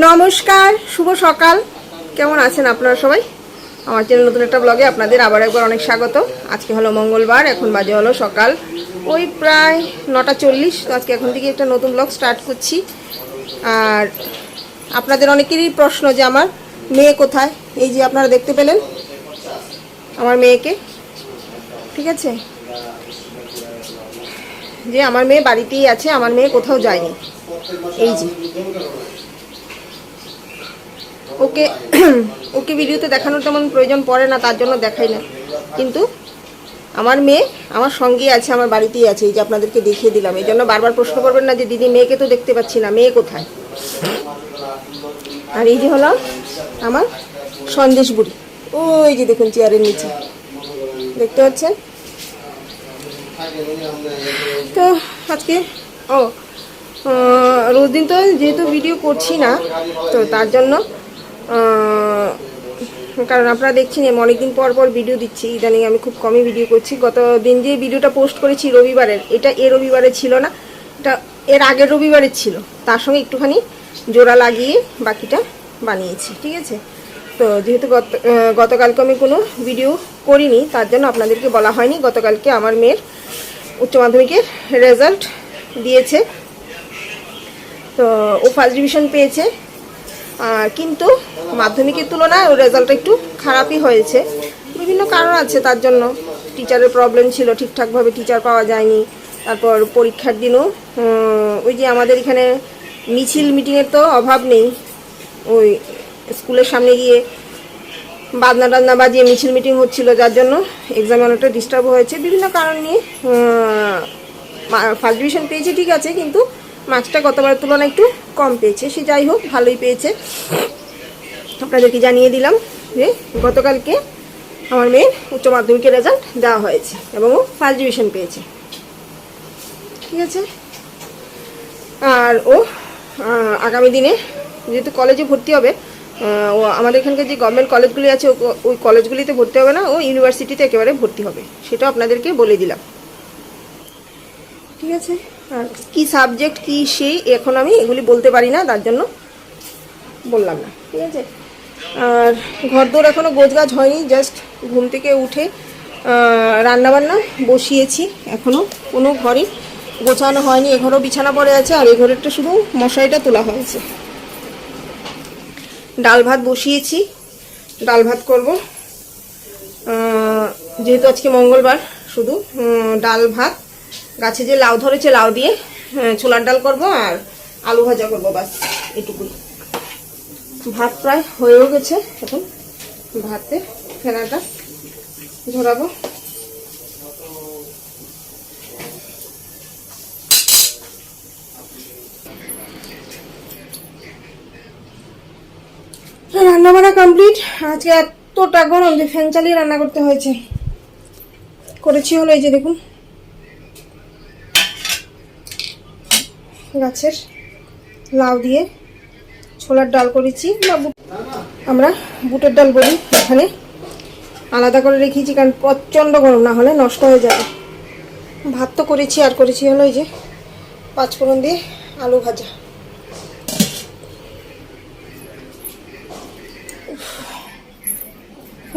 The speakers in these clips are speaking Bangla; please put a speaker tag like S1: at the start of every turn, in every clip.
S1: নমস্কার, শুভ সকাল। কেমন আছেন আপনারা সবাই? আমার চ্যানেল নতুন একটা ব্লগে আপনাদের আবার একবার অনেক স্বাগত। আজকে হলো মঙ্গলবার, এখন বাজে হলো সকাল ওই প্রায় 9:40। তো আজকে এখন থেকে একটা নতুন ব্লগ স্টার্ট করছি। আর আপনাদের অনেকেরই প্রশ্ন যে আমার মেয়ে কোথায়। এই যে আপনারা দেখতে পেলেন আমার মেয়েকে, ঠিক আছে, যে আমার মেয়ে বাড়িতেই আছে, আমার মেয়ে কোথাও যায়নি। এই যে ওকে ওকে ভিডিওতে দেখানোর তেমন প্রয়োজন পড়ে না, তার জন্য দেখাই না, কিন্তু আমার মেয়ে আমার সঙ্গেই আছে, আমার বাড়িতেই আছে। এই যে আপনাদেরকে দেখিয়ে দিলাম। এই জন্য বারবার প্রশ্ন করবেন না যে দিদি মেয়েকে তো দেখতে পাচ্ছি না, মেয়ে কোথায়। আর এই যে হলো আমার সন্দেশ বুড়ি, ওই যে দেখুন চেয়ারের নিচে, দেখতে পাচ্ছেন। তো আজকে রোজ দিন তো যেহেতু ভিডিও করছি না, তো তার জন্য, কারণ আপনারা দেখছেন আমি অনেকদিন পর পর ভিডিও দিচ্ছি। ইদানিং আমি খুব কমই ভিডিও করছি। গত দিন যে ভিডিওটা পোস্ট করেছি রবিবারের, এটা এ রবিবারে ছিল না, এটা এর আগের রবিবারের ছিল। তার সঙ্গে একটুখানি জোড়া লাগিয়ে বাকিটা বানিয়েছি, ঠিক আছে। তো যেহেতু গতকালকে আমি কোনো ভিডিও করিনি, তার জন্য আপনাদেরকে বলা হয়নি। গতকালকে আমার মেয়ের উচ্চ মাধ্যমিকের রেজাল্ট দিয়েছে, তো ও ফার্স্ট ডিভিশন পেয়েছে। কিন্তু মাধ্যমিকের তুলনায় ওর রেজাল্টটা একটু খারাপই হয়েছে। বিভিন্ন কারণ আছে তার জন্য। টিচারের প্রবলেম ছিল, ঠিকঠাকভাবে টিচার পাওয়া যায়নি। তারপর পরীক্ষার দিনও ওই যে আমাদের এখানে মিটিংয়ের তো অভাব নেই। ওই স্কুলের সামনে গিয়ে বাজনা টাজনা বাজিয়ে মিটিং হচ্ছিল, যার জন্য এক্সামে অনেকটা ডিস্টার্ব হয়েছে। বিভিন্ন কারণ নিয়ে ফার্স্ট ডিভিশন পেয়েছে, ঠিক আছে, কিন্তু মার্কসটা গতবারের তুলনায় একটু কম পেয়েছে। সে যাই হোক, ভালোই পেয়েছে। আপনাদেরকে জানিয়ে দিলাম যে গতকালকে আমার মেয়ের উচ্চ মাধ্যমিকের রেজাল্ট দেওয়া হয়েছে এবং ও ফার্স্ট ডিভিশন পেয়েছে, ঠিক আছে। আর ও আগামী দিনে যেহেতু কলেজে ভর্তি হবে, ও আমাদের এখানকার যে গভর্নমেন্ট কলেজগুলি আছে ওই কলেজগুলিতে ভর্তি হবে না, ও ইউনিভার্সিটিতে একেবারে ভর্তি হবে। সেটা আপনাদেরকে বলে দিলাম, ঠিক আছে। আর কী সাবজেক্ট কী সেই এখন আমি এগুলি বলতে পারি না, তার জন্য বললাম না, ঠিক আছে। আর ঘরদোর এখনও গোছগাছ হয়নি, জাস্ট ঘুম থেকে উঠে রান্নাবান্না বসিয়েছি। এখনও কোনো ঘরই গোছানো হয়নি। এ ঘরও বিছানা পড়ে আছে, আর এই ঘরেরটা শুধু মশারিটা তোলা হয়েছে। ডাল ভাত বসিয়েছি, ডাল ভাত করব। যেহেতু আজকে মঙ্গলবার, শুধু ডাল ভাত, গাছে যে লাউ ধরেছে লাউ দিয়ে ছোলার ডাল করব, আর আলু ভাজা করবো, বাস এটুকুই। ভাত প্রায় হয়েও গেছে, এখন ভাতে ফেনাটা ঝরাবো। রান্না বান্না কমপ্লিট। আজকে এতটা গরম যে ফ্যান চালিয়ে রান্না করতে হয়েছে। করেছি হলো এই যে দেখুন, গাছের লাউ দিয়ে ছোলার ডাল করেছি, আমরা বুটের ডাল বলি এখানে। আলাদা করে রেখেছি কারণ প্রচণ্ড গরম, না হলে নষ্ট হয়ে যাবে। ভাত তো করেছি, আর করেছি হলো এই যে পাঁচফোড়ন দিয়ে আলু ভাজা।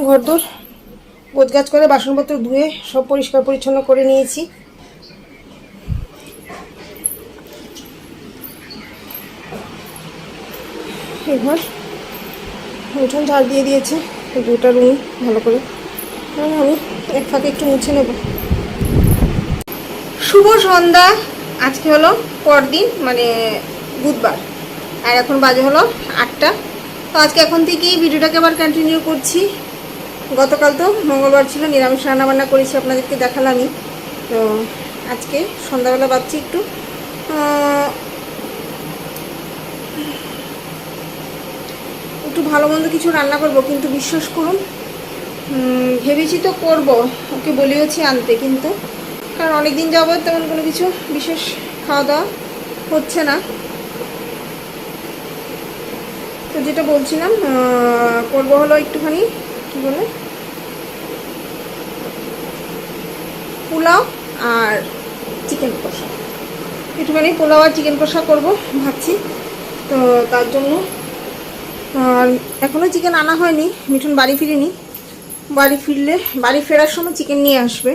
S1: ঘরদোর গোছগাছ করে বাসনপত্র ধুয়ে সব পরিষ্কার পরিচ্ছন্ন করে নিয়েছি। এবার উঠোন ঝাড় দিয়ে দিয়েছে, দুটা রুম ভালো করে। আমি এক ফাঁকে একটু মুছে নেব। শুভ সন্ধ্যা। আজকে হলো পরদিন, মানে বুধবার, আর এখন বাজে হলো 8টা। তো আজকে এখন থেকেই ভিডিওটাকে আবার কন্টিনিউ করছি। গতকাল তো মঙ্গলবার ছিল, নিরামিষ রান্নাবান্না করেছি, আপনাদেরকে দেখালামই। তো আজকে সন্ধ্যাবেলা ভাবছি একটু ভালো মন্দ কিছু রান্না করব, কিন্তু বিশ্বাস করুন ভেবেছি তো করব, ওকে বলিয়েছি আনতে, কিন্তু কারণ অনেক দিন যাবত তেমন কোনো কিছু বিশেষ খাওয়া দাওয়া হচ্ছে না। তো যেটা বলছিলাম, করবো হলো একটুখানি কী বলে পোলাও আর চিকেন কষা। একটুখানি পোলাও আর চিকেন কষা করবো ভাবছি। তো তার জন্য আর এখনও চিকেন আনা হয়নি, মিঠুন বাড়ি ফিরিনি। বাড়ি ফেরার সময় চিকেন নিয়ে আসবে,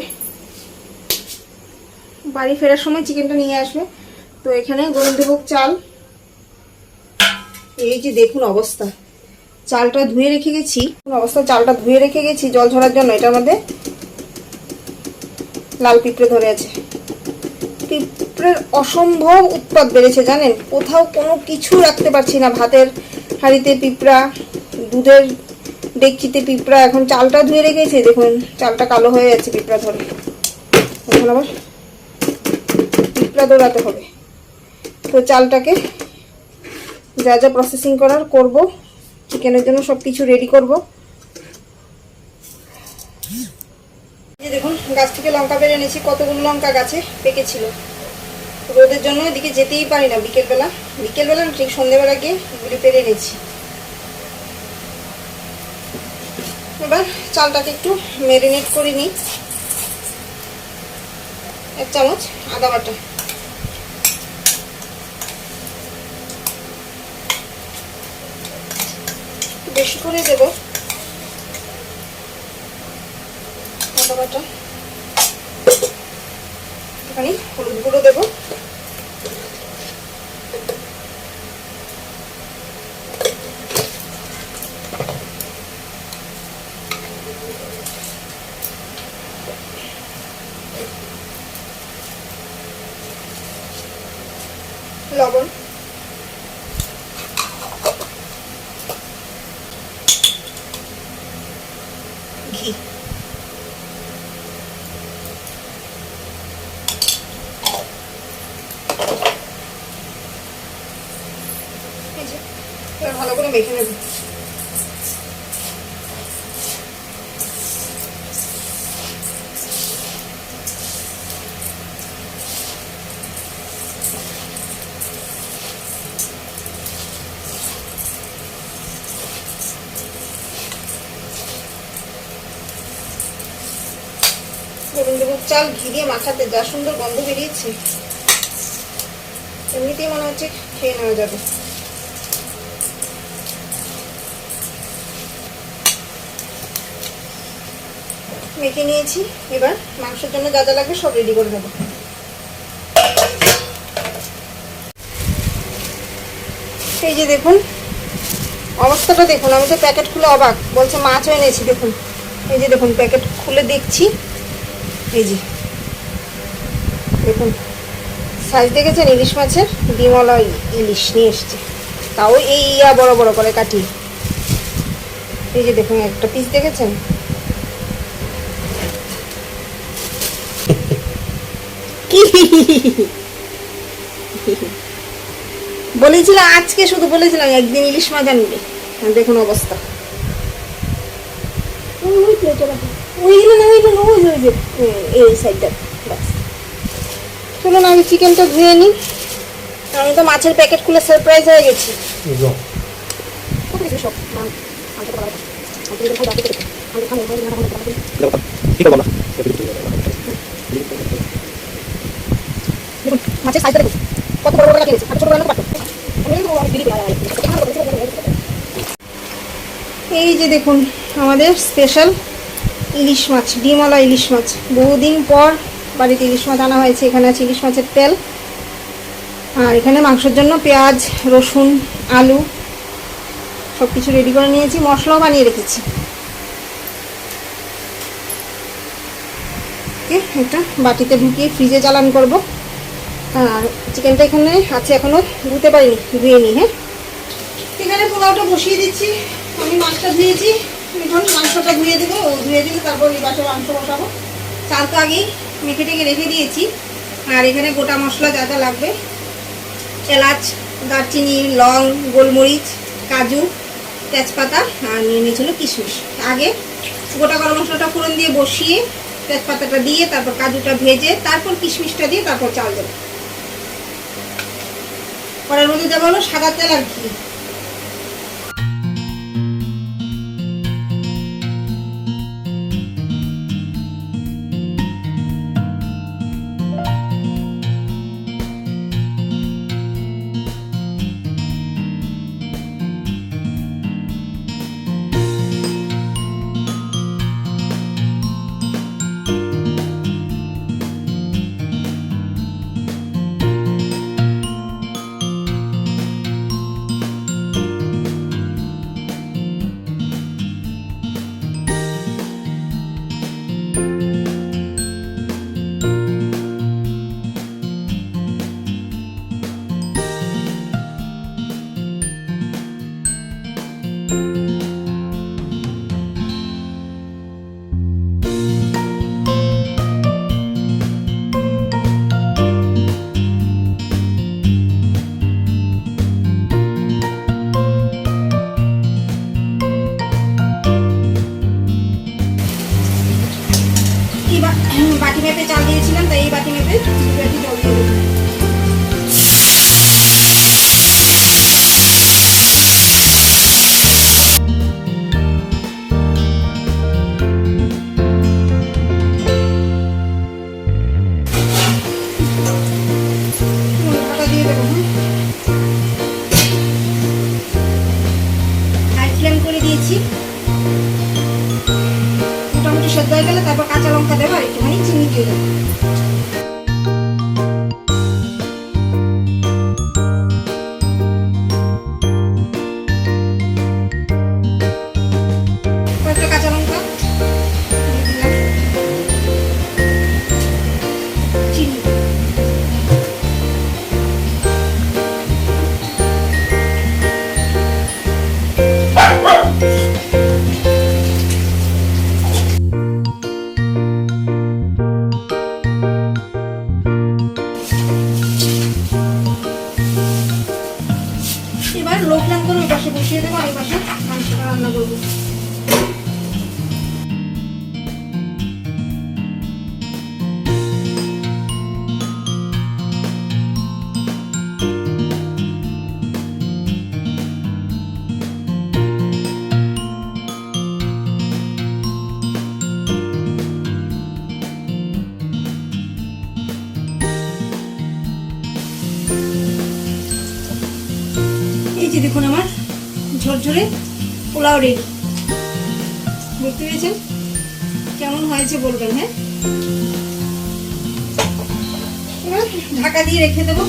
S1: চিকেনটা নিয়ে আসবে। তো এখানে গোবিন্দভোগ চাল, এই যে দেখুন অবস্থা, চালটা ধুয়ে রেখে গেছি, জল ঝরার জন্য। এটার মধ্যে লাল পিঁপড়ে ধরে আছে। পিঁপড়ের অসম্ভব উৎপাত বেড়েছে জানেন, কোথাও কোনো কিছু রাখতে পারছি না। ভাতের হাঁড়িতে পিঁপড়া, দুধের ডেকচিতে পিঁপড়া। এখন চালটা ধুয়ে রেখেছি, দেখুন চালটা কালো হয়ে যাচ্ছে পিঁপড়া ধরে। এখন আবার পিঁপড়া দৌড়াতে হবে। তো চালটাকে যা যা প্রসেসিং করার করব, চিকেনের জন্য সব কিছু রেডি করব। দেখুন গাছ থেকে লঙ্কা পেরে এনেছি, কতগুলো লঙ্কা গাছে পেকেছিল। রোদের জন্য এদিকে যেতেই পারি না, বিকেলবেলা ঠিক সন্ধ্যেবেলা গিয়ে এগুলি পেরে এনেছি। এবার চালটাকে একটু ম্যারিনেট করে নিই। 1 চামচ আদা বাটা, বেশি করে দেব আদা বাটা। একটুখানি হলুদ গুঁড়ো দেবো, লবণ, ঘি। এবার ভালো করে মেখে নেব। গোবিন্দভোগ চাল ঘি দিয়ে মাখাতে যা সুন্দর গন্ধ বেরিয়েছে, এমনিতেই মনে হচ্ছে খেয়ে নেওয়া যাবে। মেখে নিয়েছি, এবার মাংসের জন্য যা যা লাগবে সব রেডি করে দেবো। এই যে দেখুন অবস্থাটা দেখুন, আমি তো প্যাকেট খুলে অবাক, বলছে মাছও এনেছি। দেখুন এই যে দেখুন প্যাকেট খুলে দেখছি, এই যে দেখুন সাইজ দেখেছেন, ইলিশ মাছের ডিমওয়ালা ইলিশ নিয়ে এসছে, তাও এই বড় বড় করে কাটি। এই যে দেখুন একটা পিস দেখেছেন, কি বলেছিলাম আজকে, শুধু বলেছিলাম একদিন ইলিশ মাছ আনবে। দেখুন অবস্থা, এই সাইডটা। চলুন আমি চিকেনটা ধুয়ে নিই, আমি তো মাছের প্যাকেট খুলে সারপ্রাইজ হয়ে গেছি। মাছের সাইজটা দেখুন কত বড় বড় কিনেছি, ছোট বড় পারতো। এই যে দেখুন আমাদের স্পেশাল ইলিশ মাছ, ডিমওয়ালা ইলিশ মাছ। বহুদিন পর বাড়িতে ইলিশ মাছ আনা হয়েছে। এখানে আছে ইলিশ মাছের তেল, আর এখানে মাংসের জন্য পেঁয়াজ, রসুন, আলু সব কিছু রেডি করে নিয়েছি, মশলাও বানিয়ে রেখেছি। একটা বাটিতে ঢুকিয়ে ফ্রিজে চালান করব। আর চিকেনটা এখানে আছে, এখনো ধুতে পারিনি, ধুয়ে নিই। হ্যাঁ, এখানে পোলাওটা বসিয়ে দিচ্ছি। আমি মাছটা ধুয়েছি, এখন মাংসটা ধুয়ে দেবো, ধুয়ে দিলে তারপর এই পাশে মাংস বসাবো। চাল তো আগেই মেখে টেকে রেখে দিয়েছি। আর এখানে গোটা মশলা যা যা লাগবে, এলাচ, দারচিনি, লং, গোলমরিচ, কাজু, তেজপাতা, আর নিয়ে নিয়েছিল কিশমিশ। আগে গোটা গরম মশলাটা ফোড়ন দিয়ে বসিয়ে তেজপাতাটা দিয়ে তারপর কাজুটা ভেজে তারপর কিশমিশটা দিয়ে তারপর চাল দেবো। কড়াইয়ের মধ্যে দেবো হলো সাদা তেল আর ঘি। মধ্যে দু বাটি জল দিয়ে দেবো। ঢাকা দিয়ে দেবো। হাই ফ্লেম করে দিয়েছি। মোটামুটি সেদ্ধ হয়ে গেলে তারপর কাঁচা লঙ্কা দেবো আর একটুখানি চিনি দিয়ে দেবো। কয়েকটা কাঁচা লঙ্কা দিয়ে দিলাম, চিনি। এবার লো ফ্লেম করে ওই পাশে বসিয়ে দেবো, আর এই পাশে মাংসটা রান্না করবো। এই যে দেখুন আমার ঝরঝরে পোলাও রেডি। দেখতে পেয়েছেন কেমন হয়েছে বলবেন। হ্যাঁ, এবার ঢাকা দিয়ে রেখে দেবো।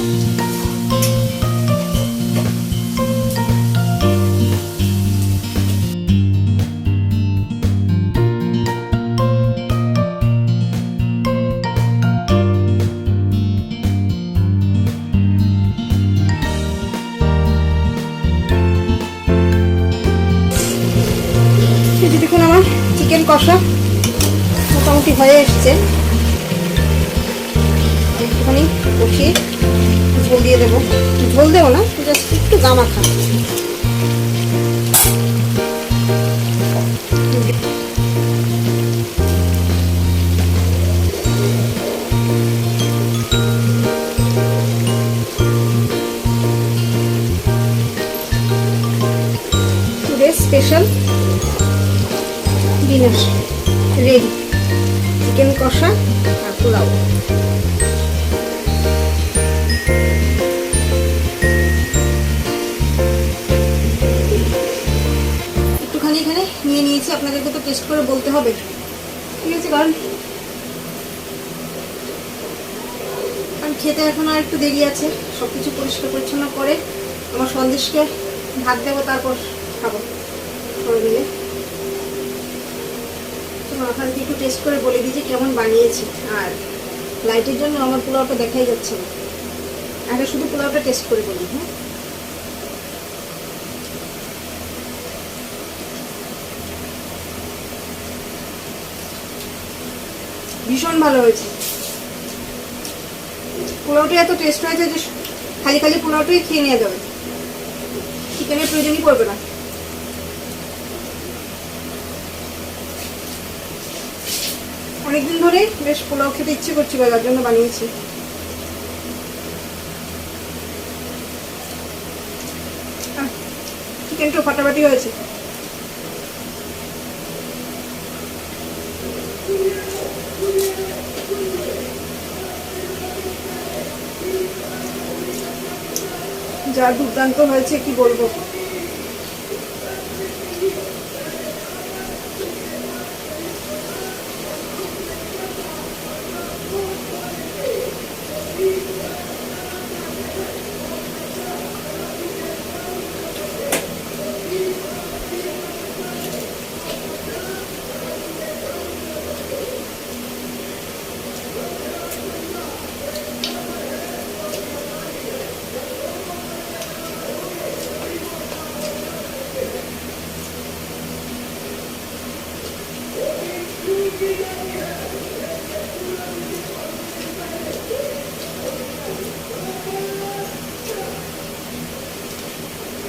S1: দেখুন আমার চিকেন কষা মোটামুটি হয়ে এসছে। একটুখানি কষিয়ে ঝোল দিয়ে দেবো। ঝোল দেবো না, জাস্ট একটু গামাখা। Today special dinner ready, chicken কষা আর পোলাও। একটুখানি এখানে নিয়ে নিয়েছি, আপনাদেরকে তো টেস্ট করে বলতে হবে, ঠিক আছে? কারণ খেতে এখন আর একটু দেরি আছে। সবকিছু পরিষ্কার পরিচ্ছন্ন করে আমার সন্দেশকে ভাত দেবো, তারপর খাবো করে দিলে। আপনাদেরকে একটু টেস্ট করে বলে দিই যে কেমন বানিয়েছি। আর লাইটের জন্য আমার পোলাওটা দেখাই যাচ্ছে না, আগে শুধু পোলাওটা টেস্ট করে বলি। হ্যাঁ, ভীষণ ভালো হয়েছে। পোলাওটা এত টেস্ট হয়েছে যে খালি খালি পোলাওটাই খেয়ে নিয়ে যাবে, চিকেনের প্রয়োজনই পড়বে না। অনেকদিন ধরে বেশ পোলাও খেতে ইচ্ছে করছিল, তার জন্য বানিয়েছি। চিকেনটা ফাটাফাটি হয়েছে। যা দুর্দান্ত হয়েছে কি বলবো।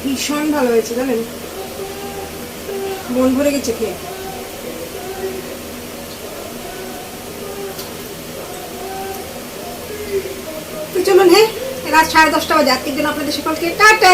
S1: ভীষণ ভালো হয়েছে জানেন, মন ভরে গেছে খেয়ে। তো চলুন, হ্যাঁ রাত 10:30 বাজে। আজকের জন্য আপনাদের সকলকে টাটা।